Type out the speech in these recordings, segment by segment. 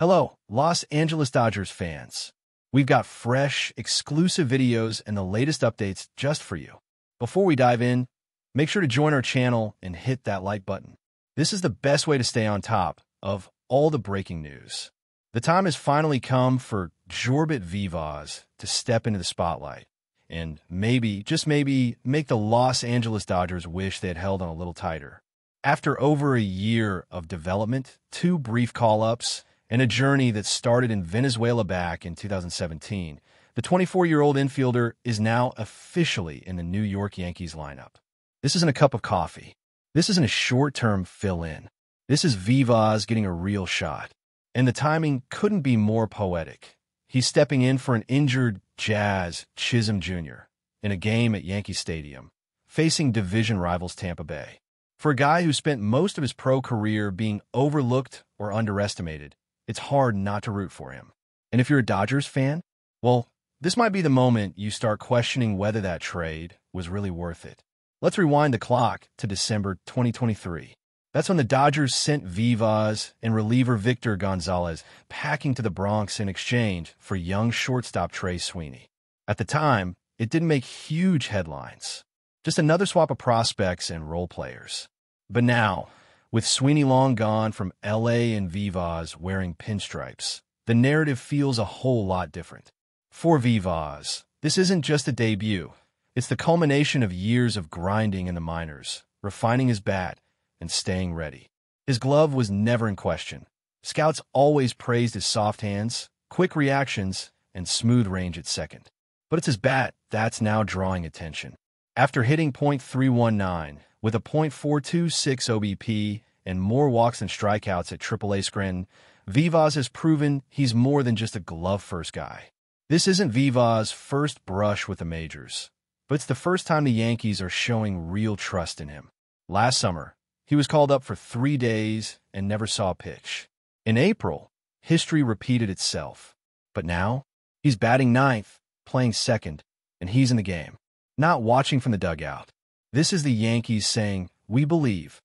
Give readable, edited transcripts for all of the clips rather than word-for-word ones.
Hello, Los Angeles Dodgers fans. We've got fresh, exclusive videos and the latest updates just for you. Before we dive in, make sure to join our channel and hit that like button. This is the best way to stay on top of all the breaking news. The time has finally come for Jorbit Vivas to step into the spotlight and maybe, just maybe, make the Los Angeles Dodgers wish they had held on a little tighter. After over a year of development, 2 brief call-ups, and a journey that started in Venezuela back in 2017, the 24-year-old infielder is now officially in the New York Yankees lineup. This isn't a cup of coffee. This isn't a short-term fill-in. This is Vivas getting a real shot. And the timing couldn't be more poetic. He's stepping in for an injured Jazz Chisholm Jr. in a game at Yankee Stadium, facing division rivals Tampa Bay. For a guy who spent most of his pro career being overlooked or underestimated, it's hard not to root for him. And if you're a Dodgers fan, well, this might be the moment you start questioning whether that trade was really worth it. Let's rewind the clock to December 2023. That's when the Dodgers sent Vivas and reliever Victor Gonzalez packing to the Bronx in exchange for young shortstop Trey Sweeney. At the time, it didn't make huge headlines. Just another swap of prospects and role players. But now, with Sweeney long gone from LA and Vivas wearing pinstripes, the narrative feels a whole lot different. For Vivas, this isn't just a debut. It's the culmination of years of grinding in the minors, refining his bat, and staying ready. His glove was never in question. Scouts always praised his soft hands, quick reactions, and smooth range at second. But it's his bat that's now drawing attention. After hitting .319 with a .426 OBP and more walks than strikeouts at AAA Scranton, Vivas has proven he's more than just a glove-first guy. This isn't Vivas' first brush with the majors, but it's the first time the Yankees are showing real trust in him. Last summer, he was called up for 3 days and never saw a pitch. In April, history repeated itself. But now, he's batting ninth, playing second, and he's in the game, not watching from the dugout. This is the Yankees saying, "We believe."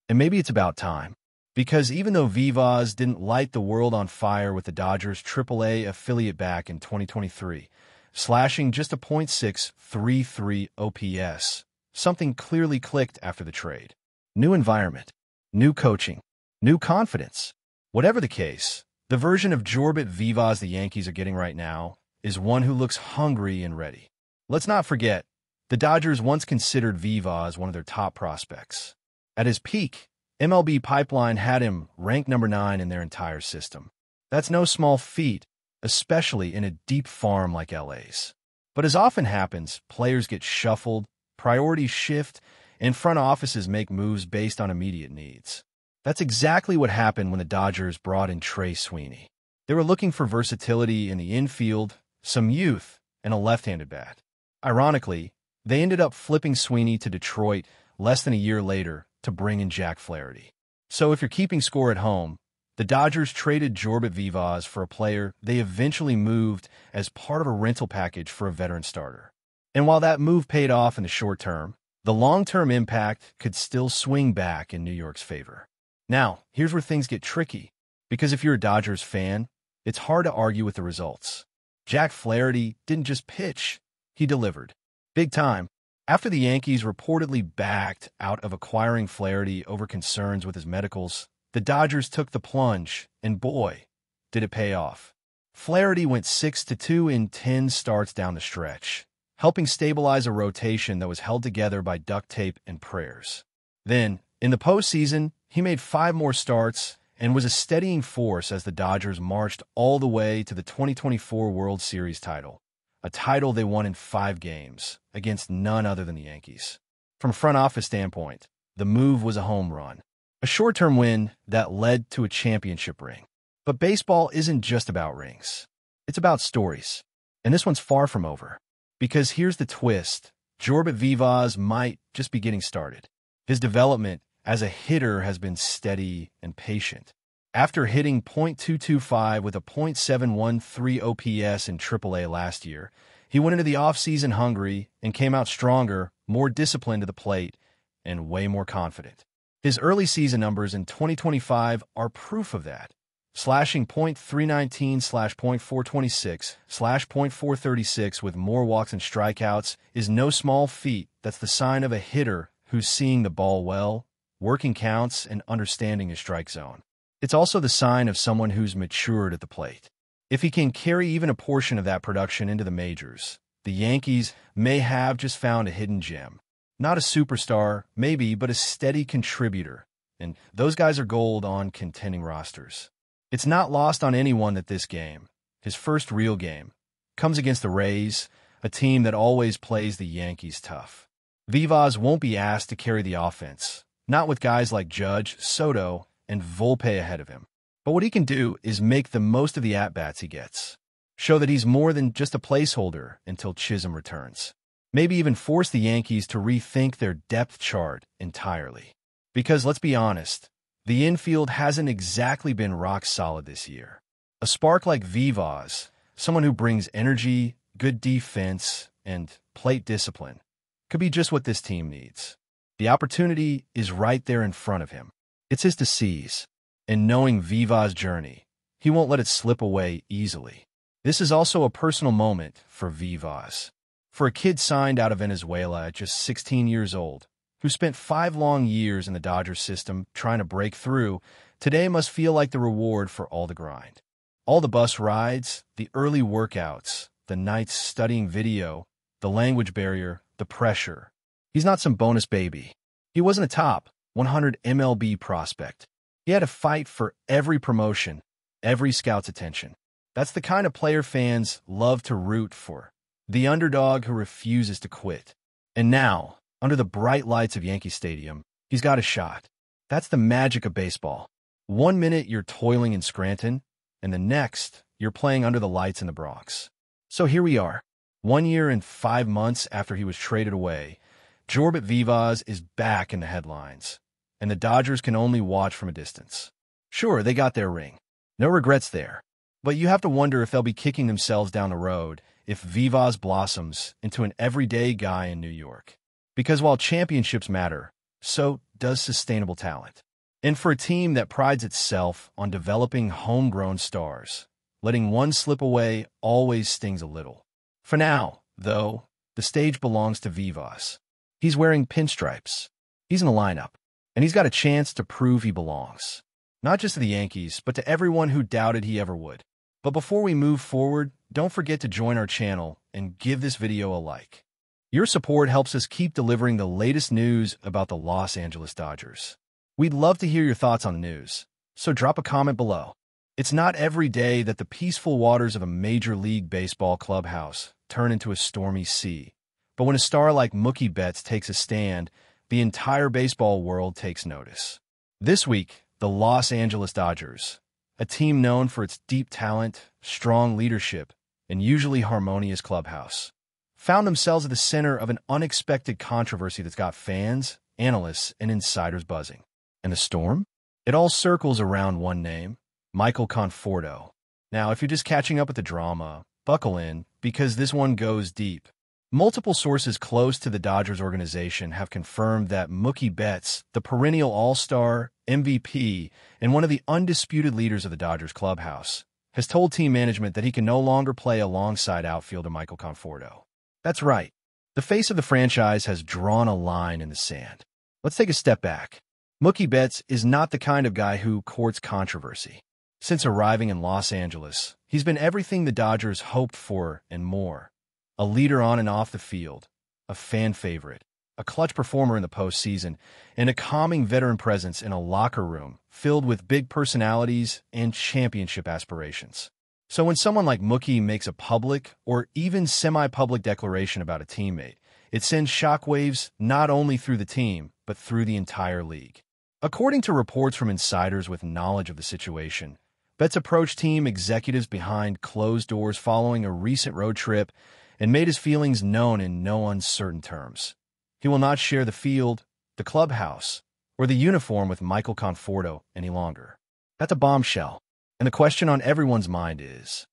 And maybe it's about time. Because even though Vivas didn't light the world on fire with the Dodgers' AAA affiliate back in 2023, slashing just a .633 OPS, something clearly clicked after the trade. New environment, new coaching, new confidence. Whatever the case, the version of Jorbit Vivas the Yankees are getting right now is one who looks hungry and ready. Let's not forget, the Dodgers once considered Vivas one of their top prospects. At his peak, MLB Pipeline had him ranked number 9 in their entire system. That's no small feat, especially in a deep farm like LA's. But as often happens, players get shuffled, priorities shift, and front offices make moves based on immediate needs. That's exactly what happened when the Dodgers brought in Trey Sweeney. They were looking for versatility in the infield, some youth, and a left-handed bat. Ironically, they ended up flipping Sweeney to Detroit less than a year later to bring in Jack Flaherty. So if you're keeping score at home, the Dodgers traded Jorbit Vivas for a player they eventually moved as part of a rental package for a veteran starter. And while that move paid off in the short term, the long-term impact could still swing back in New York's favor. Now, here's where things get tricky, because if you're a Dodgers fan, it's hard to argue with the results. Jack Flaherty didn't just pitch, he delivered. Big time. After the Yankees reportedly backed out of acquiring Flaherty over concerns with his medicals, the Dodgers took the plunge, and boy, did it pay off. Flaherty went 6-2 in 10 starts down the stretch, helping stabilize a rotation that was held together by duct tape and prayers. Then, in the postseason, he made 5 more starts and was a steadying force as the Dodgers marched all the way to the 2024 World Series title, a title they won in 5 games against none other than the Yankees. From a front office standpoint, the move was a home run, a short-term win that led to a championship ring. But baseball isn't just about rings. It's about stories. And this one's far from over. Because here's the twist, Jorbit Vivas might just be getting started. His development as a hitter has been steady and patient. After hitting .225 with a .713 OPS in AAA last year, he went into the offseason hungry and came out stronger, more disciplined to the plate, and way more confident. His early season numbers in 2025 are proof of that. slashing .319/.426/.436 with more walks and strikeouts is no small feat. That's the sign of a hitter who's seeing the ball well, working counts, and understanding his strike zone. It's also the sign of someone who's matured at the plate. If he can carry even a portion of that production into the majors, the Yankees may have just found a hidden gem. Not a superstar, maybe, but a steady contributor. And those guys are gold on contending rosters. It's not lost on anyone that this game, his first real game, comes against the Rays, a team that always plays the Yankees tough. Vivas won't be asked to carry the offense, not with guys like Judge, Soto, and Volpe ahead of him. But what he can do is make the most of the at-bats he gets. Show that he's more than just a placeholder until Chisholm returns. Maybe even force the Yankees to rethink their depth chart entirely. Because let's be honest, the infield hasn't exactly been rock solid this year. A spark like Vivas, someone who brings energy, good defense, and plate discipline, could be just what this team needs. The opportunity is right there in front of him. It's his to seize. And knowing Vivas' journey, he won't let it slip away easily. This is also a personal moment for Vivas. For a kid signed out of Venezuela at just 16 years old, who spent 5 long years in the Dodgers system trying to break through, today must feel like the reward for all the grind. All the bus rides, the early workouts, the nights studying video, the language barrier, the pressure. He's not some bonus baby. He wasn't a top 100 MLB prospect. He had to fight for every promotion, every scout's attention. That's the kind of player fans love to root for. The underdog who refuses to quit. And now, under the bright lights of Yankee Stadium, he's got a shot. That's the magic of baseball. 1 minute you're toiling in Scranton, and the next you're playing under the lights in the Bronx. So here we are. 1 year and 5 months after he was traded away, Jorbit Vivas is back in the headlines, and the Dodgers can only watch from a distance. Sure, they got their ring. No regrets there. But you have to wonder if they'll be kicking themselves down the road if Vivas blossoms into an everyday guy in New York. Because while championships matter, so does sustainable talent. And for a team that prides itself on developing homegrown stars, letting one slip away always stings a little. For now, though, the stage belongs to Vivas. He's wearing pinstripes. He's in the lineup, and he's got a chance to prove he belongs. Not just to the Yankees, but to everyone who doubted he ever would. But before we move forward, don't forget to join our channel and give this video a like. Your support helps us keep delivering the latest news about the Los Angeles Dodgers. We'd love to hear your thoughts on the news, so drop a comment below. It's not every day that the peaceful waters of a Major League Baseball clubhouse turn into a stormy sea. But when a star like Mookie Betts takes a stand, the entire baseball world takes notice. This week, the Los Angeles Dodgers, a team known for its deep talent, strong leadership, and usually harmonious clubhouse, found themselves at the center of an unexpected controversy that's got fans, analysts, and insiders buzzing. And the storm? It all circles around one name, Michael Conforto. Now, if you're just catching up with the drama, buckle in, because this one goes deep. Multiple sources close to the Dodgers organization have confirmed that Mookie Betts, the perennial all-star, MVP, and one of the undisputed leaders of the Dodgers clubhouse, has told team management that he can no longer play alongside outfielder Michael Conforto. That's right. The face of the franchise has drawn a line in the sand. Let's take a step back. Mookie Betts is not the kind of guy who courts controversy. Since arriving in Los Angeles, he's been everything the Dodgers hoped for and more. A leader on and off the field, a fan favorite, a clutch performer in the postseason, and a calming veteran presence in a locker room filled with big personalities and championship aspirations. So when someone like Mookie makes a public or even semi-public declaration about a teammate, it sends shockwaves not only through the team, but through the entire league. According to reports from insiders with knowledge of the situation, Betts approached team executives behind closed doors following a recent road trip and made his feelings known in no uncertain terms. He will not share the field, the clubhouse, or the uniform with Michael Conforto any longer. That's a bombshell. And the question on everyone's mind is,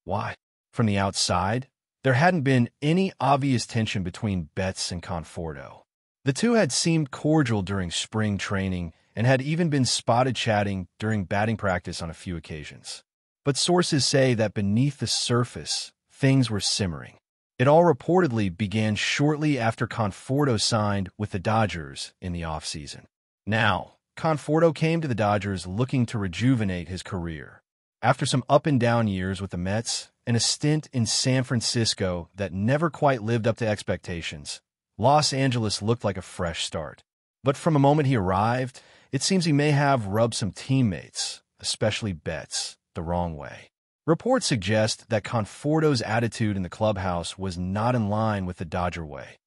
why? From the outside, there hadn't been any obvious tension between Betts and Conforto. The two had seemed cordial during spring training and had even been spotted chatting during batting practice on a few occasions. But sources say that beneath the surface, things were simmering. It all reportedly began shortly after Conforto signed with the Dodgers in the offseason. Now, Conforto came to the Dodgers looking to rejuvenate his career. After some up-and-down years with the Mets and a stint in San Francisco that never quite lived up to expectations, Los Angeles looked like a fresh start. But from the moment he arrived, it seems he may have rubbed some teammates, especially Betts, the wrong way. Reports suggest that Conforto's attitude in the clubhouse was not in line with the Dodger way.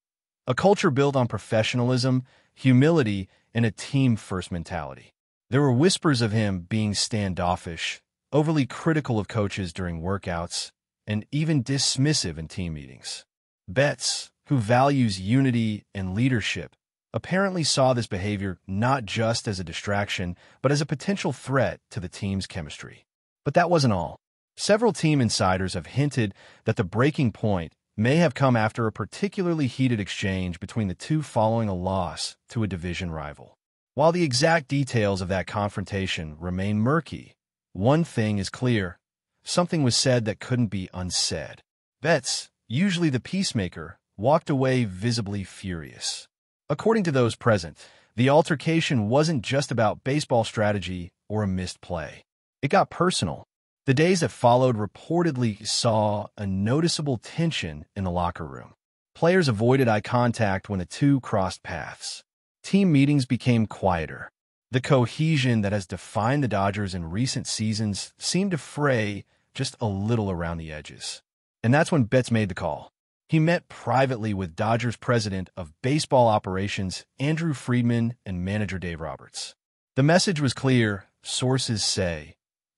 A culture built on professionalism, humility, and a team-first mentality. There were whispers of him being standoffish, overly critical of coaches during workouts, and even dismissive in team meetings. Betts, who values unity and leadership, apparently saw this behavior not just as a distraction, but as a potential threat to the team's chemistry. But that wasn't all. Several team insiders have hinted that the breaking point may have come after a particularly heated exchange between the two following a loss to a division rival. While the exact details of that confrontation remain murky, one thing is clear: something was said that couldn't be unsaid. Betts, usually the peacemaker, walked away visibly furious. According to those present, the altercation wasn't just about baseball strategy or a missed play. It got personal. The days that followed reportedly saw a noticeable tension in the locker room. Players avoided eye contact when the two crossed paths. Team meetings became quieter. The cohesion that has defined the Dodgers in recent seasons seemed to fray just a little around the edges. And that's when Betts made the call. He met privately with Dodgers president of baseball operations Andrew Friedman and manager Dave Roberts. The message was clear, sources say.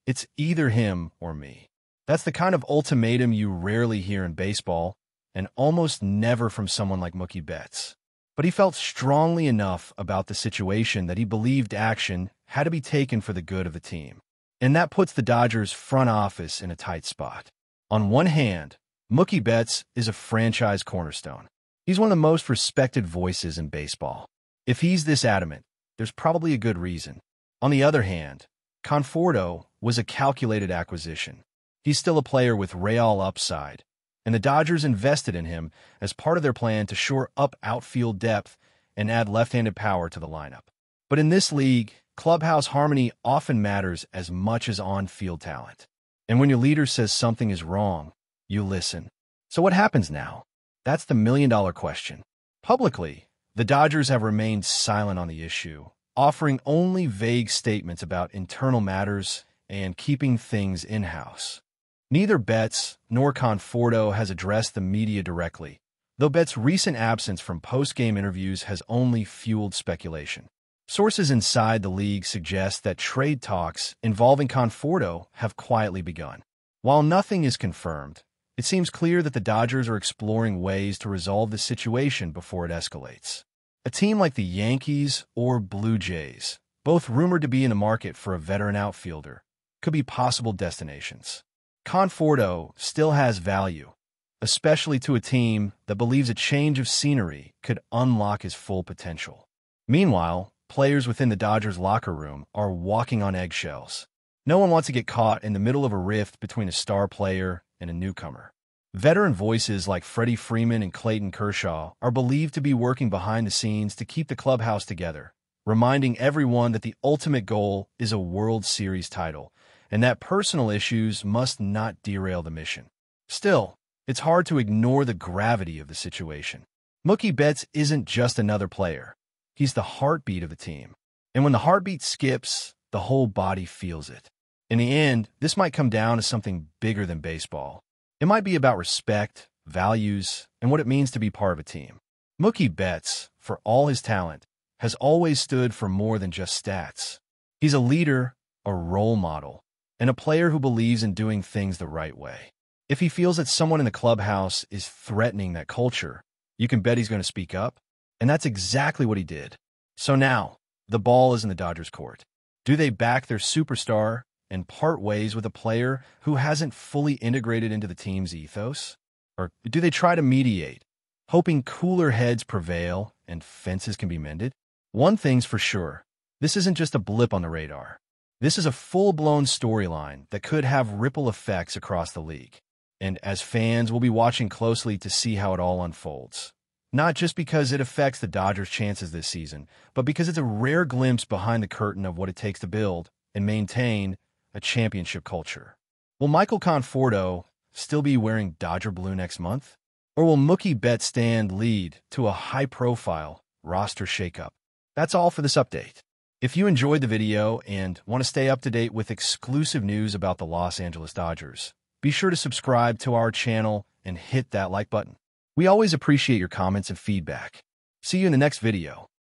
It's either him or me. That's the kind of ultimatum you rarely hear in baseball, and almost never from someone like Mookie Betts. But he felt strongly enough about the situation that he believed action had to be taken for the good of the team. And that puts the Dodgers front office in a tight spot. On one hand, Mookie Betts is a franchise cornerstone. He's one of the most respected voices in baseball. If he's this adamant, there's probably a good reason. On the other hand, Conforto was a calculated acquisition. He's still a player with real upside, and the Dodgers invested in him as part of their plan to shore up outfield depth and add left-handed power to the lineup. But in this league, clubhouse harmony often matters as much as on-field talent. And when your leader says something is wrong, you listen. So what happens now? That's the million-dollar question. Publicly, the Dodgers have remained silent on the issue, offering only vague statements about internal matters and keeping things in-house. Neither Betts nor Conforto has addressed the media directly, though Betts' recent absence from post-game interviews has only fueled speculation. Sources inside the league suggest that trade talks involving Conforto have quietly begun. While nothing is confirmed, it seems clear that the Dodgers are exploring ways to resolve the situation before it escalates. A team like the Yankees or Blue Jays, both rumored to be in the market for a veteran outfielder, could be possible destinations. Conforto still has value, especially to a team that believes a change of scenery could unlock his full potential. Meanwhile, players within the Dodgers locker room are walking on eggshells. No one wants to get caught in the middle of a rift between a star player and a newcomer. Veteran voices like Freddie Freeman and Clayton Kershaw are believed to be working behind the scenes to keep the clubhouse together, reminding everyone that the ultimate goal is a World Series title, and that personal issues must not derail the mission. Still, it's hard to ignore the gravity of the situation. Mookie Betts isn't just another player. He's the heartbeat of the team. And when the heartbeat skips, the whole body feels it. In the end, this might come down to something bigger than baseball. It might be about respect, values, and what it means to be part of a team. Mookie Betts, for all his talent, has always stood for more than just stats. He's a leader, a role model, and a player who believes in doing things the right way. If he feels that someone in the clubhouse is threatening that culture, you can bet he's going to speak up, and that's exactly what he did. So now, the ball is in the Dodgers' court. Do they back their superstar and part ways with a player who hasn't fully integrated into the team's ethos? Or do they try to mediate, hoping cooler heads prevail and fences can be mended? One thing's for sure, this isn't just a blip on the radar. This is a full-blown storyline that could have ripple effects across the league. And as fans, we'll be watching closely to see how it all unfolds. Not just because it affects the Dodgers' chances this season, but because it's a rare glimpse behind the curtain of what it takes to build and maintain a championship culture. Will Michael Conforto still be wearing Dodger blue next month? Or will Mookie Betts stand lead to a high-profile roster shakeup? That's all for this update. If you enjoyed the video and want to stay up to date with exclusive news about the Los Angeles Dodgers, be sure to subscribe to our channel and hit that like button. We always appreciate your comments and feedback. See you in the next video.